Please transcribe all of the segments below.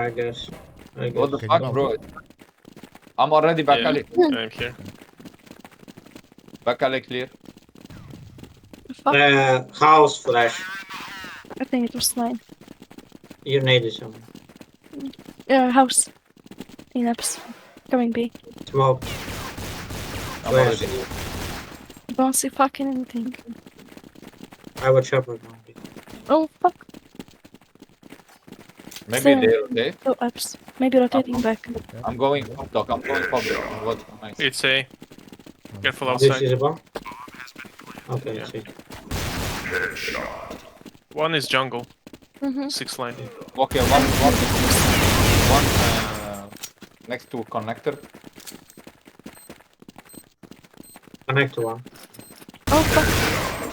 I guess. What the Can you fuck, bump bro? it? I'm already back Yeah. alley. I'm here. Back alley clear. Fuck. House flash. I think it was mine. You needed something. House. Cleanups. Coming B. Smoke. I'm Where? already. Don't see fucking anything. I will chop it. Oh fuck. Maybe Still they rotate. no ups. Maybe rotating back. I'm going pop dog. I'm going pop dog. What? Nice. It's A. Careful This outside. is a bomb? Okay, Yeah. see. One is jungle. Mm-hmm. 6 line. Okay, one next to connector. Connect to one. Oh fuck.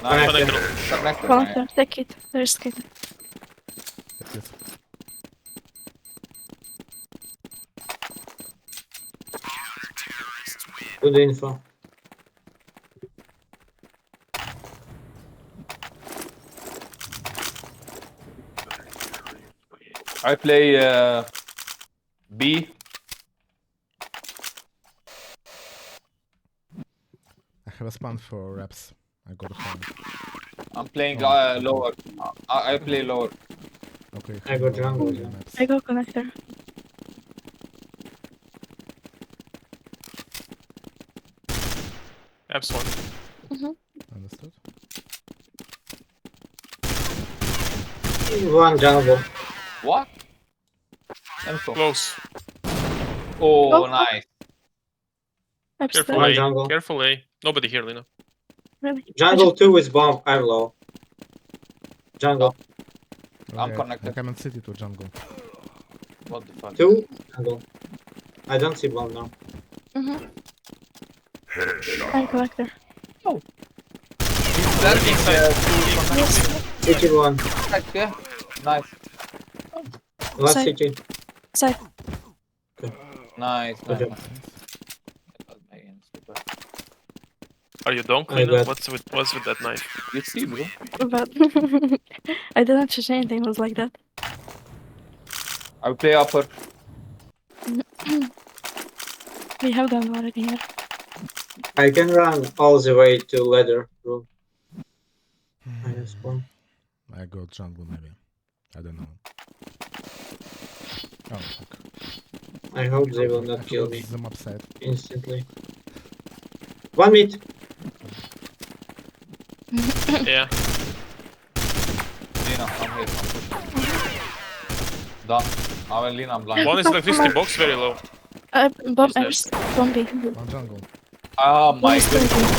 Nice. Connector. Connector. Connector. Take it. Risk it. That's it. Good info. I play B. I have a spawn for reps. I got a phone. I'm playing lower. I play lower. Okay. I got jungle, yeah. yeah. I go connector. Abs 1. Understood. One jungle. What? Info. Close. Oh, Oh, nice. Careful One A. jungle. Careful A. Nobody here, Linaa. Really? Jungle 2 is bomb. I'm low. Jungle. I'm Okay, connected. I come in city to jungle. What the fuck? 2 jungle. I don't see bomb now. Mm-hmm. I'm connector. He's planting City 1. yeah. Nice. Last Side. city. Side. Nice. Good Nice. job. Are you donk, I Linaa? got- What's with that knife? You see, bro? But I didn't change anything. It was like that. I play upper. We have them already here. I can run all the way to ladder room. I have spawn. I got jungle maybe. I don't know. Oh fuck. I hope they will I not kill forgot me them upside. instantly. 1 meat. Yeah. Linaa, I'm here. I'm pushing. Done. I will Linaa blind. One is electricity box, very low. Bomb Is there- Eps. Bomb B. One jungle. Oh Bomb my is still goodness. B.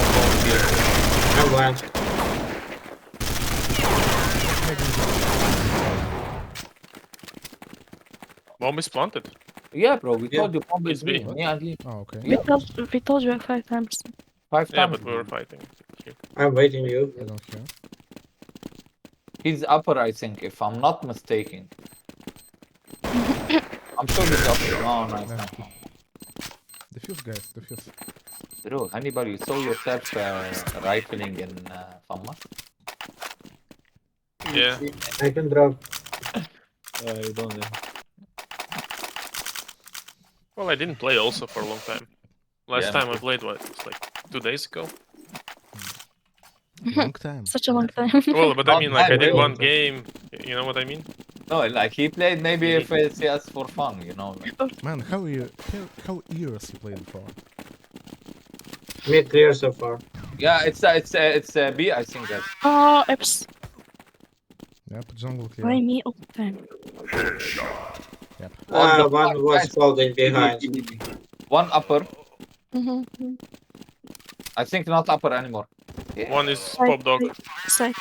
One bomb here. I'm blind. Bomb is planted. Yeah, bro. We Yeah. told you bomb is It's B. me. Me and Lee. Oh okay. We told you 5 times. 5 Yeah, times. but we were fighting. Here. I'm waiting you. I don't hear. He's upper, I think, if I'm not mistaken. I'm sure he's upper. Oh, nice. Yeah. nice. Defuse guys, defuse. Bro, Hannibal, you saw yourself rifling in Famma? Yeah. I can drop. You don't know. Well, I didn't play also for a long time. Last Yeah. time I played, what, it's like 2 days ago? Long time. Such a long time. Well, but I Not mean, like, I bad, did really. one game. You know what I mean? No, like he played maybe if it's just for fun, you know. Like. Man, how years you played for? Mid clear so far. Yeah, it's B, I think. Guys. Oh, Eps. Yep, jungle Why clear. me all the time? Yep. What the One fuck, was guys? holding behind. One upper. Mm-hmm. I think not upper anymore. Yeah. One is pop dog. Side.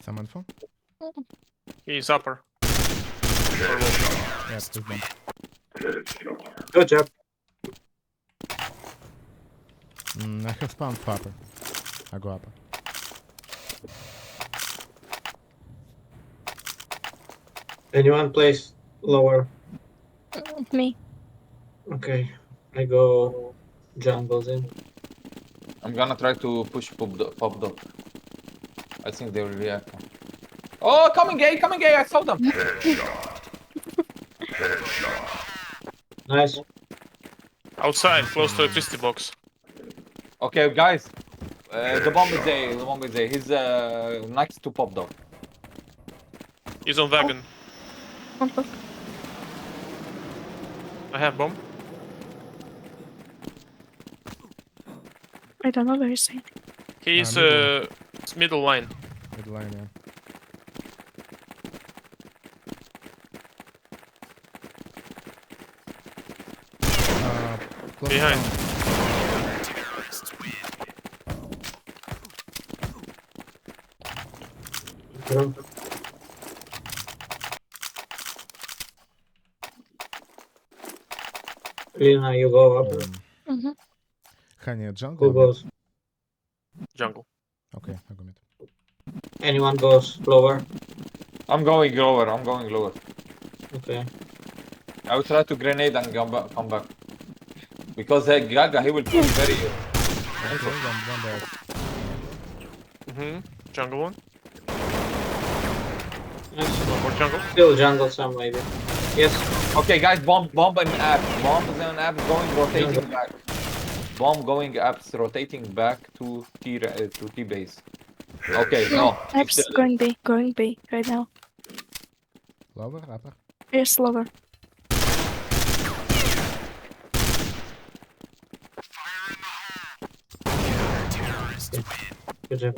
Some info? He's upper. Or low. Yeah, this bomb. Good job. I have spawn for upper. I go upper. Anyone plays lower? Me. Okay. I go jungle then. I'm gonna try to push pop dog. I think they will react. Oh, coming A, coming A, I saw them. Nice. Outside, close to electricity box. Okay, guys. The bomb is A, the bomb is A. He's next to pop dog. He's on wagon. On top. I have bomb. I don't know where he's hiding. He's middle. it's middle line. Mid line, yeah. Close Behind. down. Drone. Linaa, you go up. Mm-hmm. Hanni, jungle? Who or mid? goes? Jungle. Okay, I go mid. Anyone goes lower? I'm going lower, I'm going lower. Okay. I will try to grenade and come back. Because GaGa, he will push very... Okay, one there. Mm-hmm. Jungle one. Nice. One more jungle. Still jungle some maybe. Yes. Okay, guys, bomb and app. Bomb is on app going, rotating back. Bomb going apps, rotating back to T base. Okay, no. Apps going B right now. Lower, upper? Here's lower. Good job.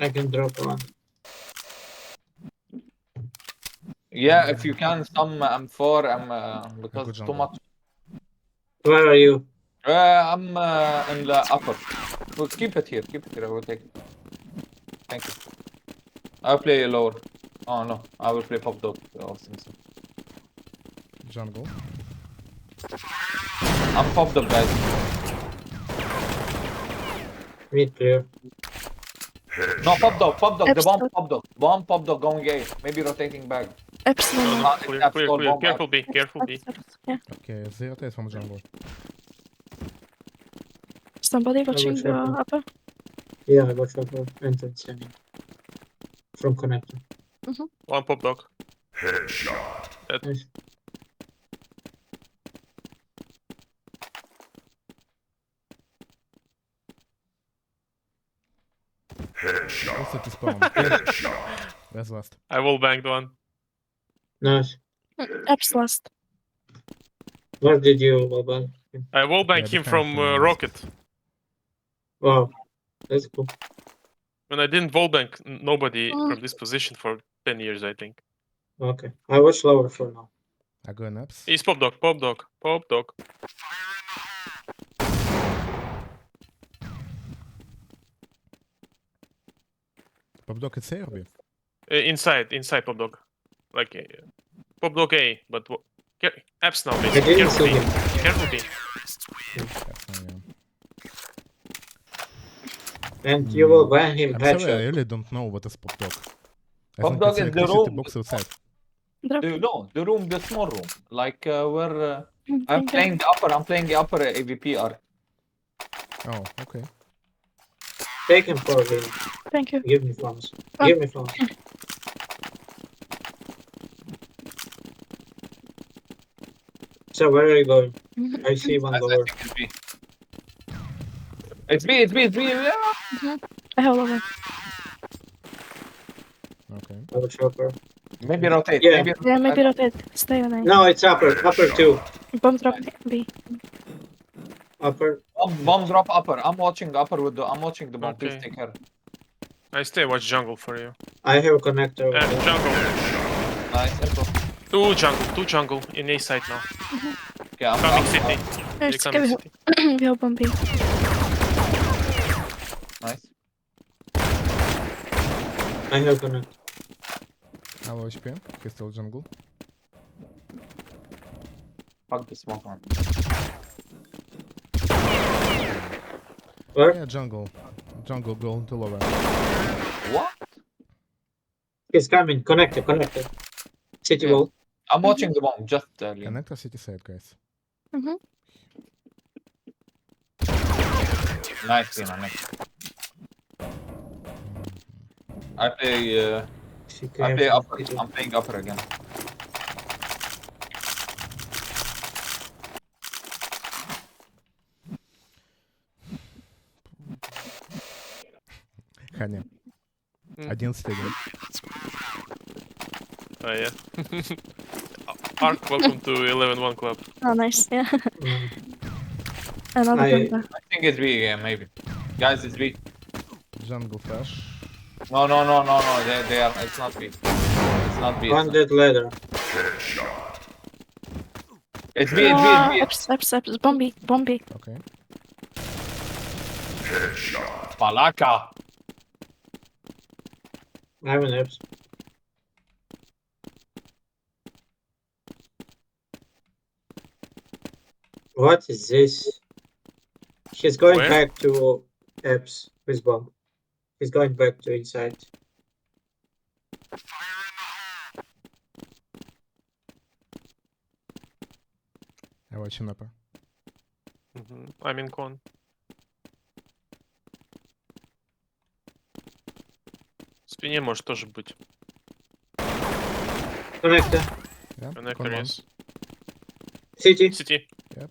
I can drop one. Yeah, if you can, some M4, because good too jungle. much. Where are you? I'm in the upper. Well, keep it here, I will take it. Thank you. I'll play lower. Oh no, I will play pop dog. Jungle. I'm pop dog, guys. Mid clear. No, pop dog, the bomb Absolute. pop dog. Bomb pop dog going A. Maybe rotating back. Absolutely. Ah, Clear, it's clear, all clear. bomb Careful B, careful B. Yeah. Okay, they rotate from jungle. Somebody watching check the it. upper. Yeah, I got your entrance. I mean. From connector. One pop dog. Nice. Also to spawn. That's last. I will bank one. Nice. Apps last. Where did you Boban? I will bank Yeah, him behind from him. rocket. Wow. That's cool. When I didn't wall bank nobody Mm. from this position for 10 years, I think. Okay. I watch lower for now. I go in apps. He's pop dog, pop dog, pop dog. Pop dog is A or B? Inside pop dog. Like pop dog A, but apps now I basically. didn't Careful see B. him. Careful B. And you will ban him I'm sorry, I headshot. really don't know what is pop dog. I Pop think dog it's is the electricity room. box outside. Drop. No, the room, the small room. Like where I'm Thank you. playing the upper AVP arc. Oh, okay. Take him for him. Thank you. Give me flowers. Oh. Give me flowers. So where are you going? I see one I lower. think it's B. It's B. Yeah. I have lower. Okay. Lower chopper. Maybe rotate. Yeah. Yeah, maybe rotate. Stay on A. No, it's upper. Upper two. Bomb drop B. Upper. Bomb drop upper. I'm watching the upper with the. I'm watching the bomb. Please Okay. take care. I stay watch jungle for you. I have a connector. over And there. jungle. Nice. Info. Two jungle in A side now. Okay, I'm Coming up. city. They There's coming we city. have, we have bomb B. Nice. I have connector. I low HP. He's still jungle. Fuck the smoke man. Where? Yeah, jungle. Jungle go into lower. What? He's coming. Connector. City Yeah. wall. I'm watching the bomb. Just Linaa. Connector city side, guys. Mm-hmm. Nice, Linaa. Nice. I play. She I came play from upper. city. I'm playing upper again. Hanni. Mm. 11-1. Oh yeah. Ark, welcome to 11-1 club. Oh, nice. Yeah. Mm. Another I- jungler. I think it's B again, maybe. Guys, it's B. Jungle flash. No. They are. It's not B. It's not B. On that ladder. It's B. Eps. Bombi. Okay. Palaka. I'm an apps. What is this? He's going Where? back to apps with bomb. He's going back to inside. I'm watching upper. I'm in con. В спине может тоже быть. Connector. Yeah. Connector, con one. yes. City. City. Yep.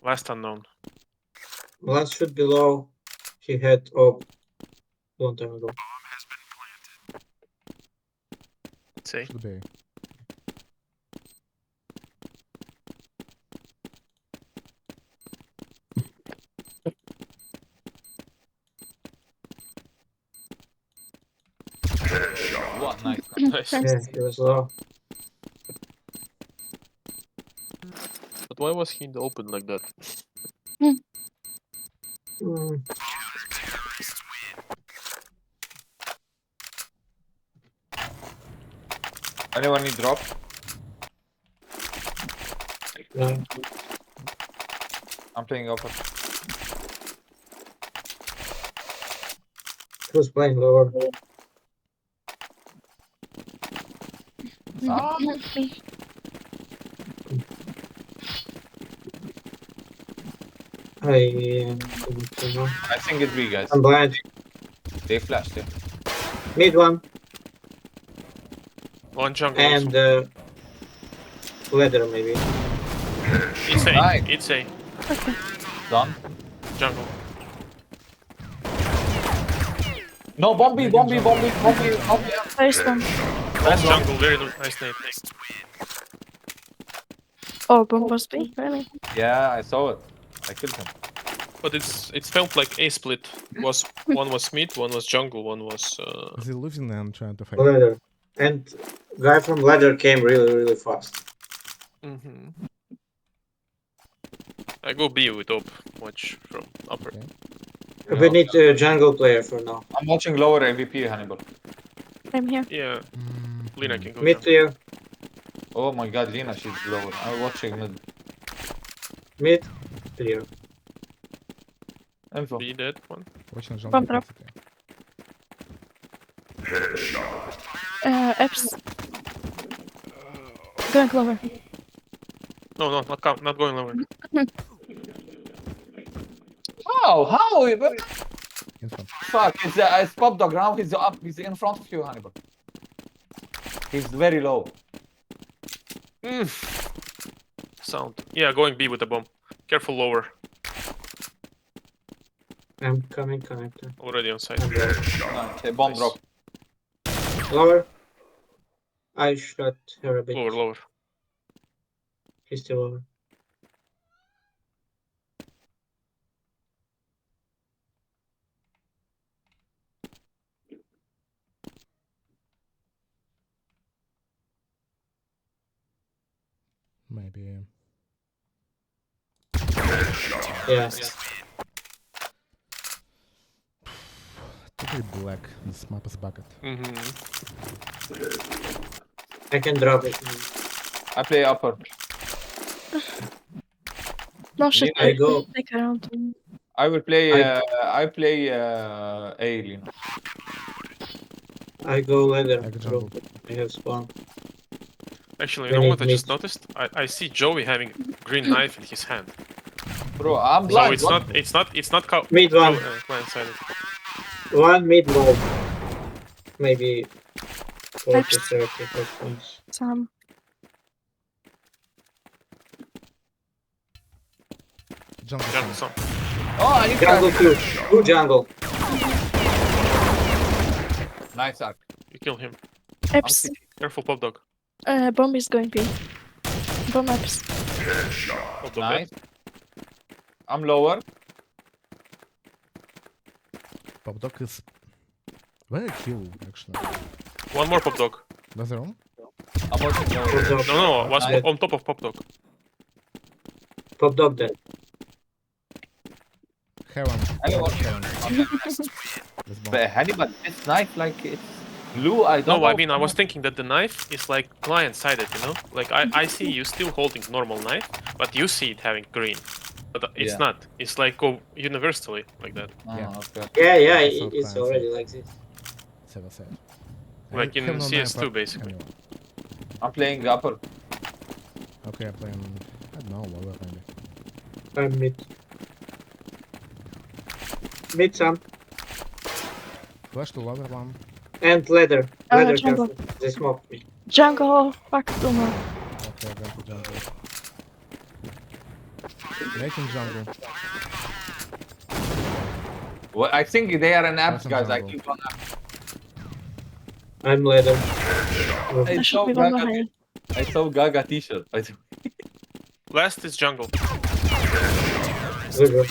Last unknown. Last should be low. He had op long time ago. Say. Should be. What? Nice. Nice. Yeah, he was low. But why was he in the open like that? Mm. Anyone need drop? No. I'm playing upper. He was playing lower. Ah. I don't know. I think it's B, guys. I'm blind. They flashed it. Mid one One jungle. and ladder maybe. It's A. Nice. It's A. Okay. Done. Jungle. No, bomby. First one. Last jungle. Very nice nade. Oh, bomb was B. Really? Yeah, I saw it. I killed him. But it felt like A split. Was one was mid, one was jungle, one was. They're losing and trying to fight. Ladder. And guy from ladder came really fast. I go B with op. Watch from upper. Okay. We need a jungle player for now. I'm watching lower MVP, Hannibal. I'm here. Yeah, Linaa can go. Mid jungle. clear. Oh my god, Linaa, she's lower. I'm watching mid. Mid clear. Info. B dead one. Watching jungle. Bomb drop. city. Eps. Going lower. No, not going lower. How? Info. Fuck, it's Pop Dog now. He's up. He's in front of you, Hannibal. He's very low. Sound. Yeah, going B with the bomb. Careful lower. I'm coming connector. Already on site. Nice. Bomb Nice. drop. Lower. I shot her a bit. Lower. He's still lower. Maybe. Yes. Totally black. This map is bucket. I can drop it. I play upper. No shit. I go. Take around. I will play. I- I play A, Linaa. I go ladder I go room. jungle. I have spawn. Actually, you We know need what I just meat. noticed? I see Joey having green knife in his hand. Bro, I'm So blind. it's What? not Mid one. client sided. One mid low. Maybe 40, Oops. 30 hot points. Some. Jungle Jungle some. some. Oh, I need Jungle to. two. Two jungle. Nice arc. You kill him. I'm Eps. sick. Careful, pop dog. Bomb is going B. Bomb ups. Pop dog Nice. dead. I'm lower. Pop dog is very cool, actually. One more pop dog. Does it room? I'm also Pop lower. dog. No, was Nice. on top of pop dog. Pop dog dead. Heaven. I want Heaven. Heaven. Let's bomb. But Hanni, but this knife, like, it's blue. I don't No, know. I mean I was thinking that the knife is like client sided, you know? Like I see you still holding normal knife, but you see it having green. But it's Yeah. not. It's like go universally like that. Oh, Yeah. okay. Yeah, It's not it's client already like this. Seven set. Like I in have no knife, CS2 but basically. anyway. I'm playing upper. Okay, I'm playing. I don't know, lower maybe. I'm mid. Mid some. Flash to lower one. And ladder. Ladder Jungle. careful. They smoked me. Jungle. Fuck, Luma. Okay, I'm going to jungle. Making jungle. Well, I think they are an apps, Awesome guys. I jungle. keep on app. I'm ladder. I I should saw be one GaGa. behind. I saw GaGa t-shirt. I think. Last is jungle. Good.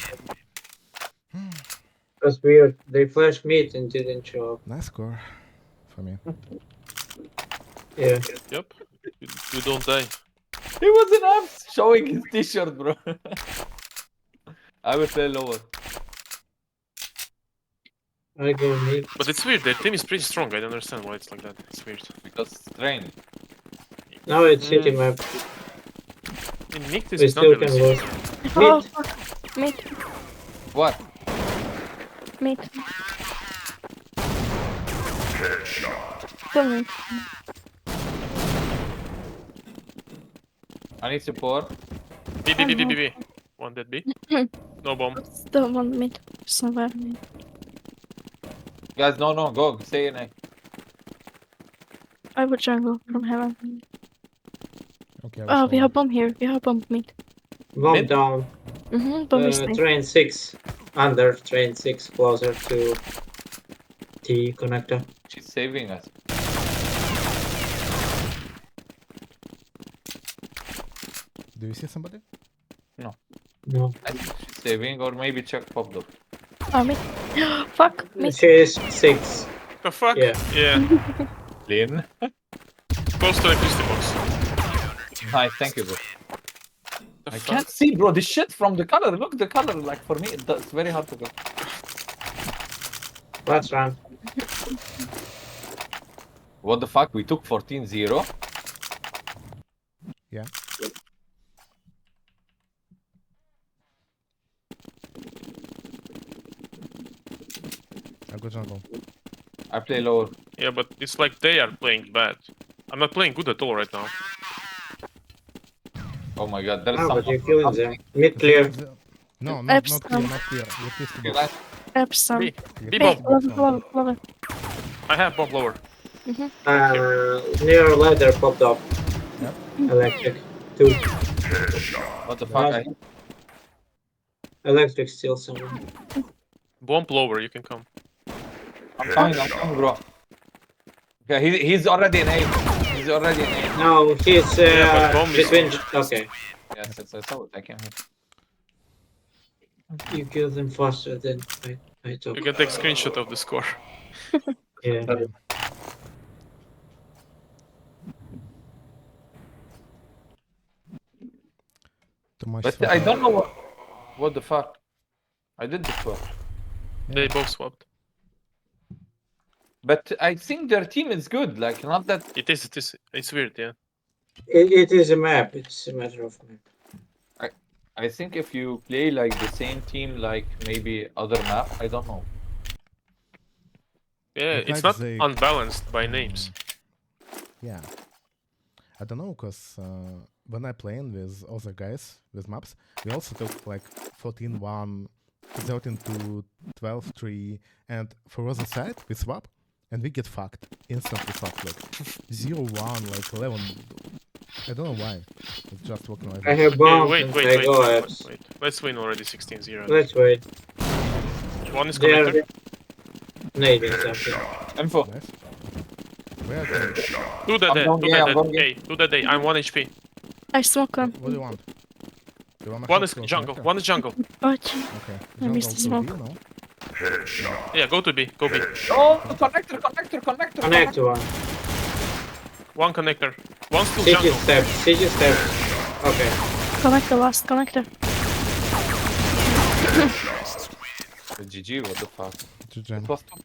That's weird. They flashed mid and didn't show up. Nice score for me. Yeah. Yep. You don't die. He was in apps showing his t-shirt, bro. I will play lower. I go mid. But it's weird, their team is pretty strong. I don't understand why it's like that. It's weird. Because it's train. Now it's city map. In Nick, We this is not still really can simple. lose. Oh, Mid. fuck. Mid. What? Mid. Kill me. I need support. B. One dead B. No bomb. The one mid. Somewhere. Guys, no, go. Stay in A. I would jungle from heaven. Okay, Oh, we have bomb here. We have bomb mid. Bomb Mid? down. Bomb is safe. Train 6. Under train 6. Closer to T connector. She's saving us. Do you see somebody? No. I think she's saving, or maybe check pop up. Oh, mid. Fuck. Mid. She is 6. The fuck? Yeah. Yeah. Lin. Close to electricity box. Hi, thank you, bro. The I fuck? can't see, bro. This shit from the color. Look, the color. Like for me, it's very hard to go. Let's run. What the fuck? We took 14-0. Yeah. I go jungle. I play lower. Yeah, but it's like they are playing bad. I'm not playing good at all right now. Oh my god, there's Ah, but someone. you're killing them. Mid clear. No, Eps, not clear, not clear. With this Okay, box. guys, Epsom. B. With B this bomb. box, Love it. I have bomb lower. Near ladder popped up. Yep. Electric. 2. what the fuck? I, Electric still somewhere. Bomb lower, you can come. I'm coming, bro. Okay, he's already in A. He's already in A. No, he's Yeah, but bomb is- between. Okay. Yes, I saw it. I can hit. You killed him faster than I thought. You can take screenshot of the score. Yeah. Too much But swap I up. don't know what the fuck. I did this one. They both swapped. But I think their team is good. Like, not that. It is. It's weird, yeah. It is a map. It's a matter of map. I think if you play like the same team, like maybe other map, I don't know. Yeah, It it's likes not the- unbalanced by names. Yeah. I don't know, cause when I playing with other guys with maps, we also took like 14-1, 13-2, 12-3, and for other side we swap and we get fucked. Instantly fucked, like 0-1, like 11. I don't know why. It's just working like I that. have Okay, bombs wait, and wait, I wait, go wait, apps. wait. Let's win already 16-0. Let's wait. One is They are connector. nading something. Info. Nice. Where are you? Do that I'm dead. going Do A, that I'm dead. going A. Hey, do that day. I'm 1 HP. I smoke one. What do you want? Do you want One is jungle. One is jungle. Oh, gee. Okay. I missed the Jungle smoke. to B, no? Yeah, go to B. Go B. Oh, connector. Connect one. One connector. One still CT jungle. steps. CT steps. Okay. Connector, last connector. GG, what the fuck? GG. It was too